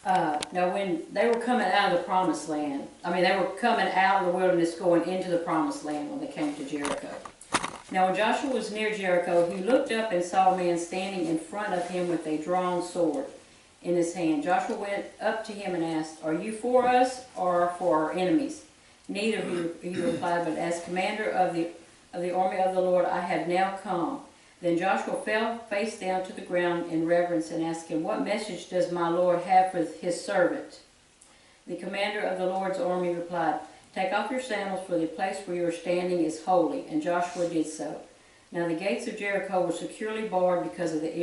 Now when they were coming out of the promised land, they were coming out of the wilderness going into the promised land when they came to Jericho. Now when Joshua was near Jericho, he looked up and saw a man standing in front of him with a drawn sword in his hand. Joshua went up to him and asked, "Are you for us or for our enemies?" "Neither," he replied, "but as commander of the army of the Lord, I have now come." Then Joshua fell face down to the ground in reverence and asked him, "What message does my Lord have for his servant?" The commander of the Lord's army replied, "Take off your sandals, for the place where you are standing is holy." And Joshua did so. Now the gates of Jericho were securely barred because of the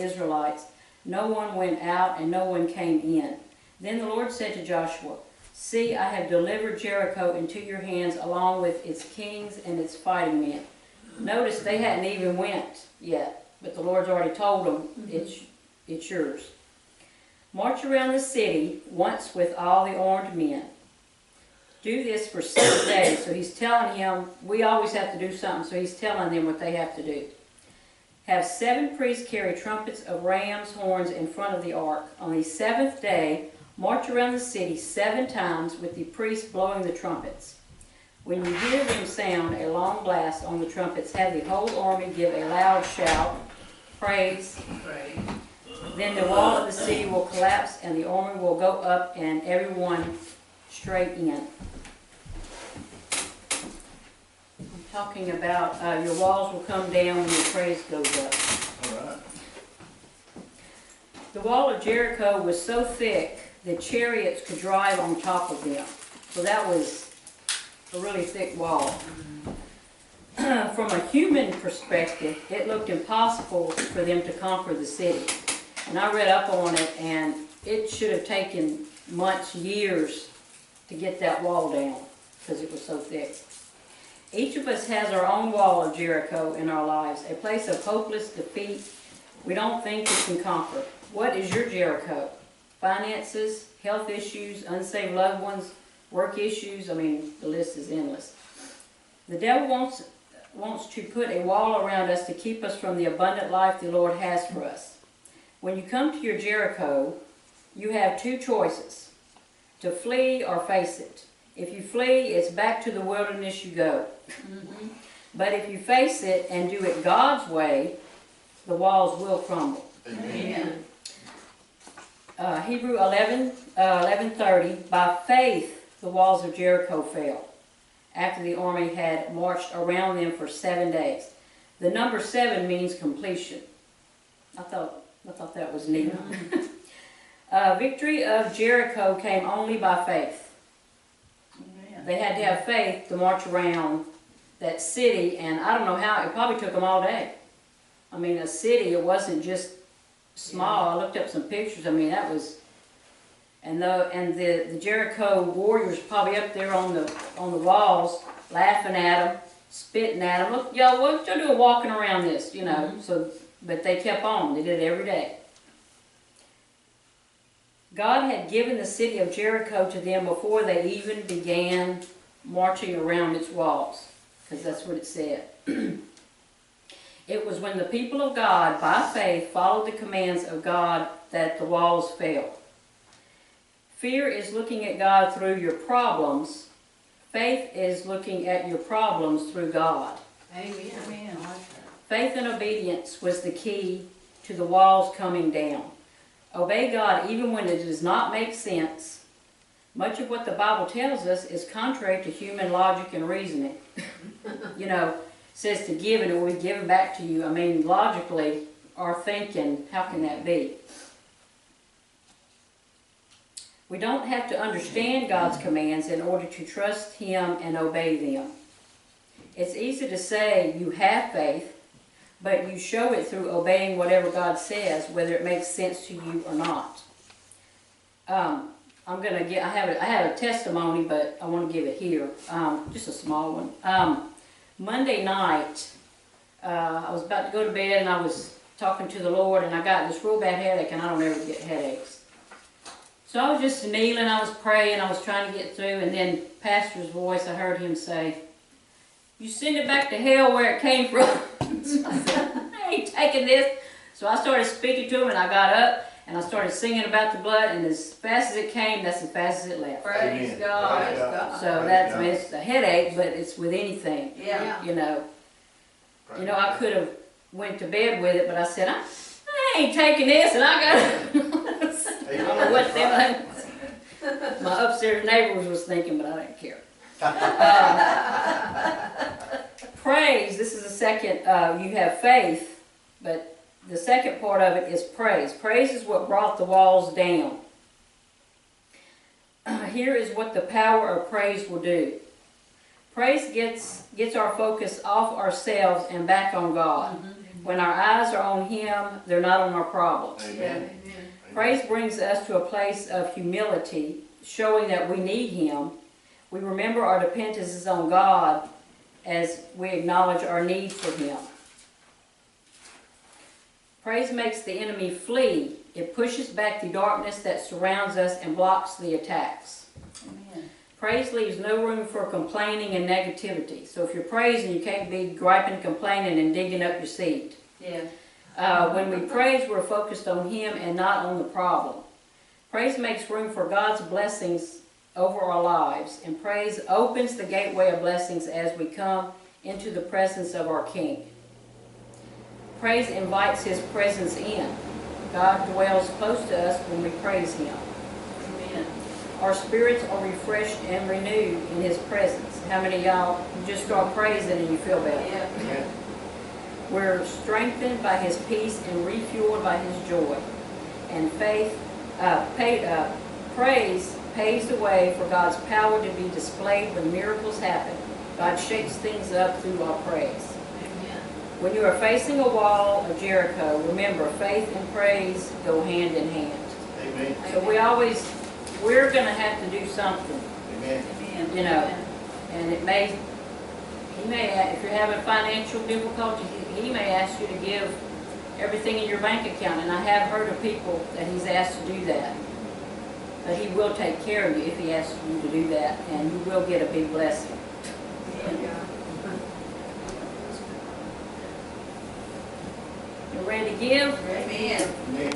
Israelites. No one went out and no one came in. Then the Lord said to Joshua, "See, I have delivered Jericho into your hands along with its kings and its fighting men." Notice they hadn't even went yet, but the Lord's already told them, it's yours. "March around the city once with all the armed men. Do this for 7 days." So he's telling him, we always have to do something, so he's telling them what they have to do. "Have 7 priests carry trumpets of ram's horns in front of the ark. On the 7th day, march around the city 7 times with the priests blowing the trumpets. When you hear them sound a long blast on the trumpets, have the whole army give a loud shout, praise. Then the wall of the city will collapse and the army will go up and everyone straight in." I'm talking about your walls will come down when your praise goes up. All right. The wall of Jericho was so thick that chariots could drive on top of them. So that was a really thick wall. From a human perspective, it looked impossible for them to conquer the city. And I read up on it, and it should have taken months, years to get that wall down because it was so thick. Each of us has our own wall of Jericho in our lives, a place of hopeless defeat we don't think we can conquer. What is your Jericho? Finances, health issues, unsaved loved ones, work issues. The list is endless. The devil wants to put a wall around us to keep us from the abundant life the Lord has for us. When you come to your Jericho, you have 2 choices: to flee or face it. If you flee, it's back to the wilderness you go. But if you face it and do it God's way, the walls will crumble. Amen. Hebrew 11:30, by faith the walls of Jericho fell, after the army had marched around them for 7 days. The number 7 means completion. I thought that was neat. Victory of Jericho came only by faith. They had to have faith to march around that city, and I don't know how, it probably took them all day. A city, it wasn't just small. I looked up some pictures. That was, and the Jericho warriors probably up there on the walls, laughing at them, spitting at them. "Look, y'all, what y'all doing walking around this?" So, but they kept on. They did it every day. God had given the city of Jericho to them before they even began marching around its walls, because that's what it said. It was when the people of God, by faith, followed the commands of God that the walls fell. Fear is looking at God through your problems. Faith is looking at your problems through God. Amen. Faith and obedience was the key to the walls coming down. Obey God even when it does not make sense. Much of what the Bible tells us is contrary to human logic and reasoning. Says to give and it will be given back to you. Logically, our thinking, how can that be? We don't have to understand God's commands in order to trust Him and obey them. It's easy to say you have faith, but you show it through obeying whatever God says, whether it makes sense to you or not. I have a testimony, but I want to give it here, just a small one. Monday night, I was about to go to bed and I was talking to the Lord, and I got this real bad headache, and I don't ever get headaches. So I was just kneeling, I was praying, I was trying to get through, and then Pastor's voice, I heard him say, "You send it back to hell where it came from." So I said, "I ain't taking this." So I started speaking to him, and I got up, And I started singing about the blood, and as fast as it came, that's as fast as it left. Praise Amen. God. Praise God. So that's, I mean, it's a headache, but it's with anything, Yeah. you know. You know, I could have went to bed with it, but I said, I ain't taking this, and I got I don't know what them, my upstairs neighbors was thinking, but I didn't care. Praise, this is the second, you have faith, but the second part of it is praise. Praise is what brought the walls down. Here is what the power of praise will do. Praise gets our focus off ourselves and back on God. When our eyes are on Him, they're not on our problems. Amen. Praise brings us to a place of humility, showing that we need Him. We remember our dependence is on God as we acknowledge our need for Him. Praise makes the enemy flee. It pushes back the darkness that surrounds us and blocks the attacks. Amen. Praise leaves no room for complaining and negativity. So if you're praising, you can't be griping, complaining, and digging up your seed. Yeah. When we praise, we're focused on Him and not on the problem. Praise makes room for God's blessings over our lives, and praise opens the gateway of blessings as we come into the presence of our King. Praise invites His presence in. God dwells close to us when we praise Him. Amen. Our spirits are refreshed and renewed in His presence. How many of y'all, you just start praising and you feel better? Yeah. Amen. We're strengthened by His peace and refueled by His joy. And praise paves the way for God's power to be displayed when miracles happen. God shakes things up through our praise. Amen. When you are facing a wall of Jericho, remember faith and praise go hand in hand. Amen. So we're going to have to do something, Amen. Amen. you know. And He may, if you're having financial difficulty, He may ask you to give everything in your bank account. And I have heard of people that He's asked to do that. But He will take care of you if He asks you to do that, and you will get a big blessing. You ready to give? Amen. Amen.